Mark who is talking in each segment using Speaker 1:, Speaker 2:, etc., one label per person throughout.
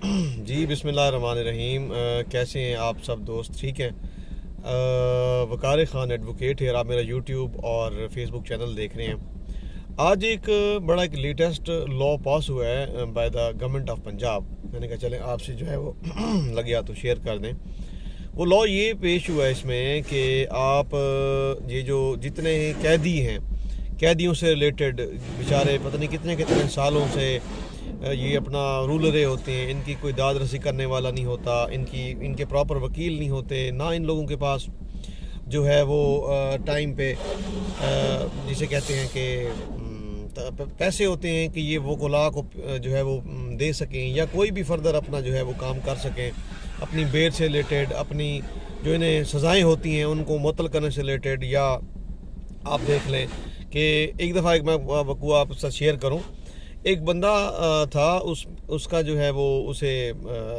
Speaker 1: जी बिस्मिल्लाहिर्रहमानिर्रहीम। कैसे हैं आप सब दोस्त? ठीक हैं। वकार ख़ान एडवोकेट है। आप मेरा यूट्यूब और फेसबुक चैनल देख रहे हैं। आज बड़ा एक लेटेस्ट लॉ पास हुआ है by the government of Punjab. मैंने कहा चलें आपसे जो है वो लग गया तो शेयर कर दें। वो लॉ ये पेश हुआ है इसमें कि आप ये जो जितने कैदी हैं, कैदियों से रिलेटेड बेचारे पता नहीं कितने कितने सालों से ये अपना रूल रहे होते हैं, इनकी कोई दाद रसी करने वाला नहीं होता, इनके प्रॉपर वकील नहीं होते, ना इन लोगों के पास जो है वो टाइम पे जिसे कहते हैं कि पैसे होते हैं कि ये वो वकला को जो है वो दे सकें या कोई भी फर्दर अपना जो है वो काम कर सकें, अपनी बेल से रिलेटेड, अपनी जो इन्हें सज़ाएँ होती हैं उनको मुअत्तल करने से रिलेटेड। या आप देख लें कि एक दफ़ा मैं वक़ूआ आपके साथ शेयर करूं। एक बंदा था, उसका जो है वो उसे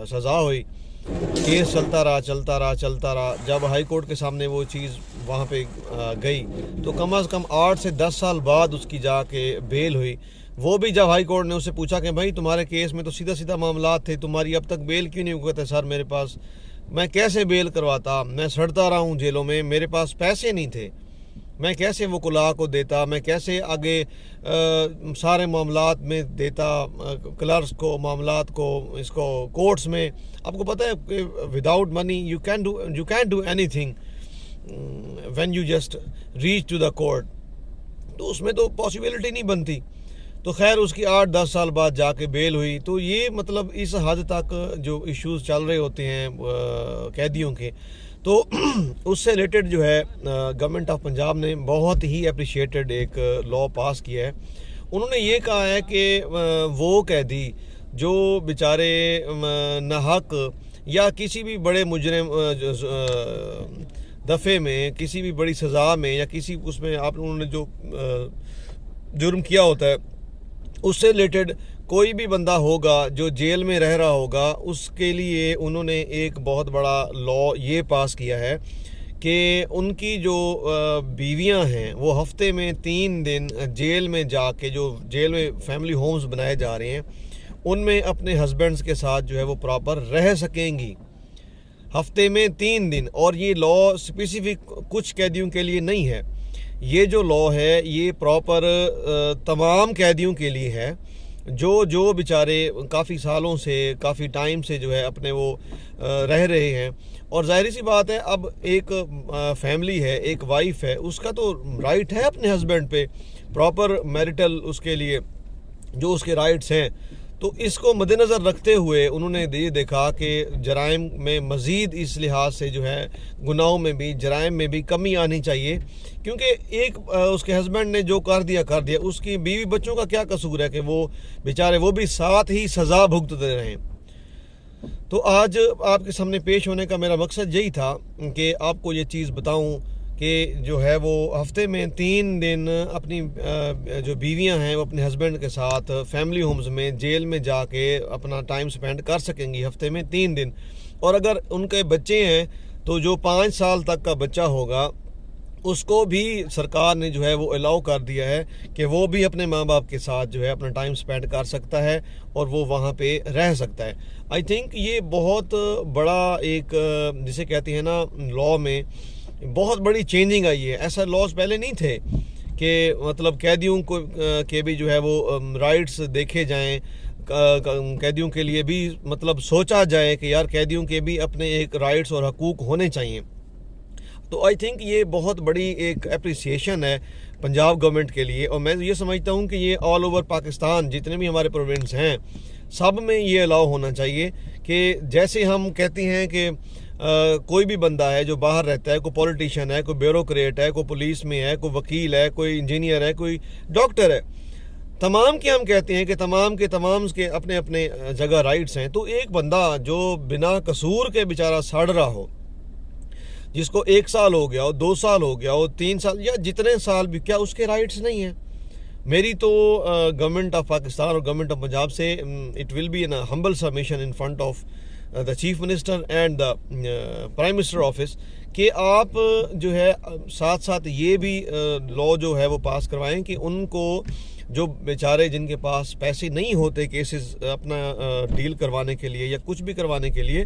Speaker 1: सज़ा हुई, केस चलता रहा। जब हाई कोर्ट के सामने वो चीज़ वहाँ पे गई तो कम से कम 8 से 10 साल बाद उसकी जाके बेल हुई। वो भी जब हाई कोर्ट ने उससे पूछा कि भाई तुम्हारे केस में तो सीधा मामलात थे, तुम्हारी अब तक बेल क्यों नहीं हुआ? सर मेरे पास, मैं कैसे बेल करवाता, मैं सड़ता रहा हूँ जेलों में, मेरे पास पैसे नहीं थे, मैं कैसे वो वकला को देता, मैं कैसे आगे सारे मामलात में देता, क्लर्क्स को, मामलात को, इसको कोर्ट्स में। आपको पता है कि without money you can do anything when you just reach to the court. तो उसमें तो पॉसिबिलिटी नहीं बनती। तो खैर उसकी 8-10 साल बाद जाके बेल हुई। तो ये मतलब इस हद तक जो इश्यूज चल रहे होते हैं कैदियों के, तो उससे रिलेटेड जो है गवर्नमेंट ऑफ पंजाब ने बहुत ही अप्रिशिएटेड एक लॉ पास किया है। उन्होंने ये कहा है कि वो कैदी जो बेचारे नाहक या किसी भी बड़े मुजरिम दफ़े में, किसी भी बड़ी सज़ा में या किसी उसमें आप उन्होंने जो जुर्म किया होता है उससे रिलेटेड कोई भी बंदा होगा जो जेल में रह रहा होगा, उसके लिए उन्होंने एक बहुत बड़ा लॉ ये पास किया है कि उनकी जो बीवियां हैं वो हफ्ते में 3 दिन जेल में जाके, जो जेल में फैमिली होम्स बनाए जा रहे हैं उनमें अपने हस्बैंड्स के साथ जो है वो प्रॉपर रह सकेंगी हफ्ते में 3 दिन। और ये लॉ स्पेसिफिक कुछ कैदियों के लिए नहीं है, ये जो लॉ है ये प्रॉपर तमाम कैदियों के लिए है जो बेचारे काफ़ी सालों से, काफ़ी टाइम से जो है अपने वो रह रहे हैं। और जाहिर सी बात है, अब एक फैमिली है, एक वाइफ है, उसका तो राइट है अपने हस्बैंड पे, प्रॉपर मैरिटल उसके लिए जो उसके राइट्स हैं। तो इसको मद्देनज़र रखते हुए उन्होंने ये देखा कि जराइम में मज़ीद इस लिहाज से जो है गुनाहों में भी, जराइम में भी कमी आनी चाहिए। क्योंकि एक उसके हस्बैंड ने जो कर दिया, उसकी बीवी बच्चों का क्या कसूर है कि वो बेचारे वो भी साथ ही सज़ा भुगतते रहें। तो आज आपके सामने पेश होने का मेरा मकसद यही था कि आपको ये चीज़ बताऊं कि जो है वो हफ्ते में 3 दिन अपनी जो बीवियां हैं वो अपने हस्बैंड के साथ फैमिली होम्स में, जेल में जाके अपना टाइम स्पेंड कर सकेंगी हफ्ते में 3 दिन। और अगर उनके बच्चे हैं तो जो 5 साल तक का बच्चा होगा उसको भी सरकार ने जो है वो अलाउ कर दिया है कि वो भी अपने माँ बाप के साथ जो है अपना टाइम स्पेंड कर सकता है और वो वहाँ पे रह सकता है। आई थिंक ये बहुत बड़ा एक जिसे कहते हैं ना, लॉ में बहुत बड़ी चेंजिंग आई है। ऐसा लॉज पहले नहीं थे कि मतलब कैदियों को के भी जो है वो राइट्स देखे जाएं, कैदियों के लिए भी मतलब सोचा जाए कि यार कैदियों के भी अपने एक राइट्स और हकूक़ होने चाहिए। तो आई थिंक ये बहुत बड़ी एक अप्रिसिएशन है पंजाब गवर्नमेंट के लिए। और मैं ये समझता हूँ कि ये ऑल ओवर पाकिस्तान जितने भी हमारे प्रोविंस हैं सब में ये अलाउ होना चाहिए कि जैसे हम कहते हैं कि कोई भी बंदा है जो बाहर रहता है, कोई पॉलिटिशियन है, कोई ब्यूरोक्रेट है, कोई पुलिस में है, कोई वकील है, कोई इंजीनियर है, कोई डॉक्टर है, तमाम के हम कहते हैं कि तमाम के अपने अपने जगह राइट्स हैं। तो एक बंदा जो बिना कसूर के बेचारा सड़ रहा हो, जिसको 1 साल हो गया हो, 2 साल हो गया हो, 3 साल या जितने साल भी, क्या उसके राइट्स नहीं हैं? मेरी तो गवर्नमेंट ऑफ पाकिस्तान और गवर्नमेंट ऑफ पंजाब से it will be an humble submission in front of the chief minister and the prime minister office कि आप जो है साथ साथ ये भी लॉ जो है वो पास करवाएं कि उनको जो बेचारे जिनके पास पैसे नहीं होते केसेस अपना डील करवाने के लिए या कुछ भी करवाने के लिए,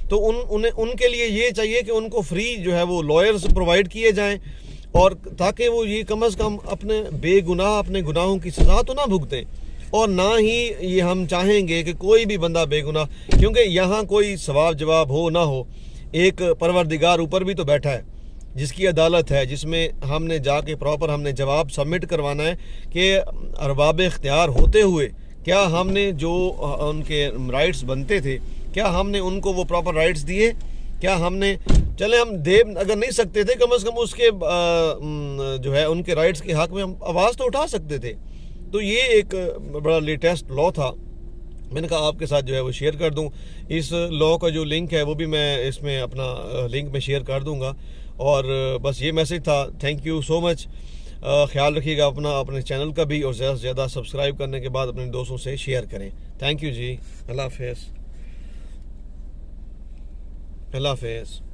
Speaker 1: तो उनके लिए ये चाहिए कि उनको फ्री जो है वो लॉयर्स प्रोवाइड किए जाएं, और ताकि वो ये कम अज़ कम अपने बेगुनाह अपने गुनाहों की सज़ा तो ना भुगतें। और ना ही ये हम चाहेंगे कि कोई भी बंदा बेगुनाह, क्योंकि यहाँ कोई सवाब जवाब हो ना हो, एक परवरदिगार ऊपर भी तो बैठा है जिसकी अदालत है, जिसमें हमने जाके प्रॉपर हमने जवाब सबमिट करवाना है कि अरबाब इख्तियार होते हुए क्या हमने जो उनके राइट्स बनते थे, क्या हमने उनको वो प्रॉपर राइट्स दिए, क्या हमने, चले हम दे अगर नहीं सकते थे, कम से कम उसके जो है उनके राइट्स के हक में हम आवाज़ तो उठा सकते थे। तो ये एक बड़ा लेटेस्ट लॉ था, मैंने कहा आपके साथ जो है वो शेयर कर दूं। इस लॉ का जो लिंक है वो भी मैं इसमें अपना लिंक में शेयर कर दूंगा। और बस ये मैसेज था। Thank you so much. ख्याल रखिएगा अपने चैनल का भी, और ज़्यादा से ज़्यादा सब्सक्राइब करने के बाद अपने दोस्तों से शेयर करें। थैंक यू जी। अल्लाह हाफ़िज़। अल्लाह हाफ़िज़।